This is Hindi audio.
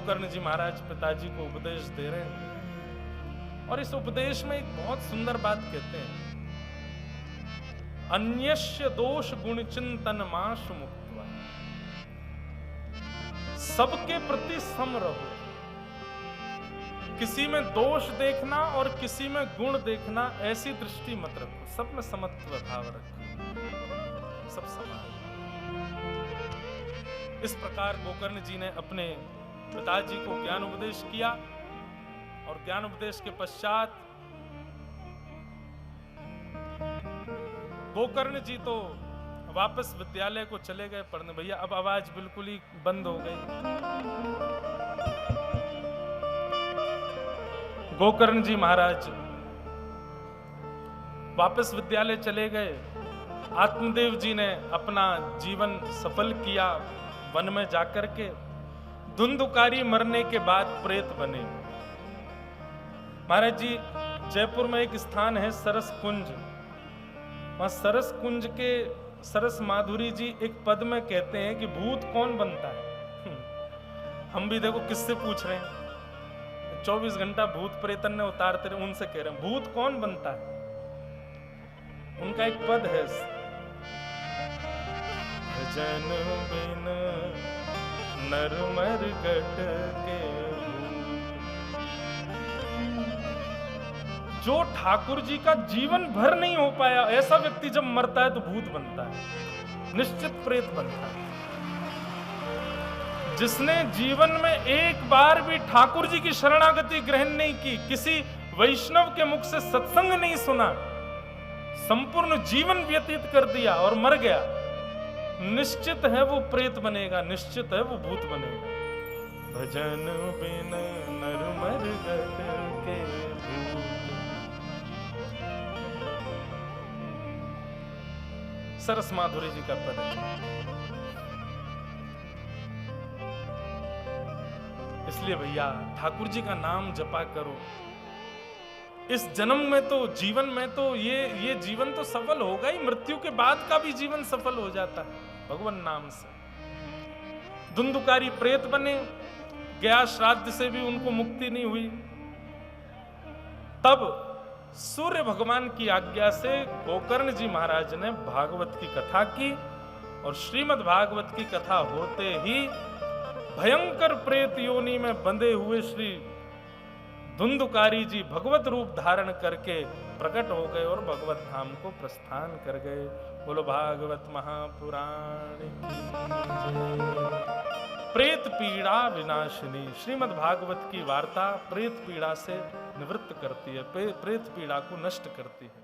गोकर्ण जी महाराज पिताजी को उपदेश दे रहे हैं और इस उपदेश में एक बहुत सुंदर बात कहते हैं, अन्यस्य दोष गुण चिंतन माशु मुक्त्वा, सबके प्रति सम रहो। किसी में दोष देखना और किसी में गुण देखना ऐसी दृष्टि मत रखो, सब में समत्व भाव रखो, सब समान। इस प्रकार गोकर्ण जी ने अपने पिताजी को ज्ञान उपदेश किया और ज्ञान उपदेश के पश्चात गोकर्ण जी तो वापस विद्यालय को चले गए पढ़ने। भैया अब आवाज बिल्कुल ही बंद हो गई। गोकर्ण जी महाराज वापस विद्यालय चले गए। आत्मदेव जी ने अपना जीवन सफल किया वन में जाकर के। धुंधुकारी मरने के बाद प्रेत बने। महाराज जी जयपुर में एक स्थान है सरस कुंज, वहां सरस कुंज के सरस माधुरी जी एक पद में कहते हैं कि भूत कौन बनता है। हम भी देखो किससे पूछ रहे हैं, 24 घंटा भूत प्रेतन ने उतारते रहे, उनसे कह रहे हैं भूत कौन बनता है। उनका एक पद है, भजन बिन नर मर गट के। जो ठाकुर जी का जीवन भर नहीं हो पाया, ऐसा व्यक्ति जब मरता है तो भूत बनता है, निश्चित प्रेत बनता है। जिसने जीवन में एक बार भी ठाकुर जी की शरणागति ग्रहण नहीं की, किसी वैष्णव के मुख से सत्संग नहीं सुना, संपूर्ण जीवन व्यतीत कर दिया और मर गया, निश्चित है वो प्रेत बनेगा, निश्चित है वो भूत बनेगा। भजन बिन नर मर गट के भूत। सरस माधुरी जी का पद है। इसलिए भैया ठाकुर जी का नाम जपा करो। इस जन्म में तो जीवन में तो ये जीवन तो सफल होगा ही, मृत्यु के बाद का भी जीवन सफल हो जाता है भगवान नाम से। धुंधुकारी प्रेत बने, गया श्राद्ध से भी उनको मुक्ति नहीं हुई। तब सूर्य भगवान की आज्ञा से गोकर्ण जी महाराज ने भागवत की कथा की और श्रीमद् भागवत की कथा होते ही भयंकर प्रेत योनि में बंधे हुए श्री धुंधुकारी जी भगवत रूप धारण करके प्रकट हो गए और भगवत धाम को प्रस्थान कर गए। बोलो भागवत महापुराण की जय। प्रेत पीड़ा विनाशिनी, श्रीमद् भागवत की वार्ता प्रेत पीड़ा से निवृत्त करती है, प्रेत पीड़ा को नष्ट करती है।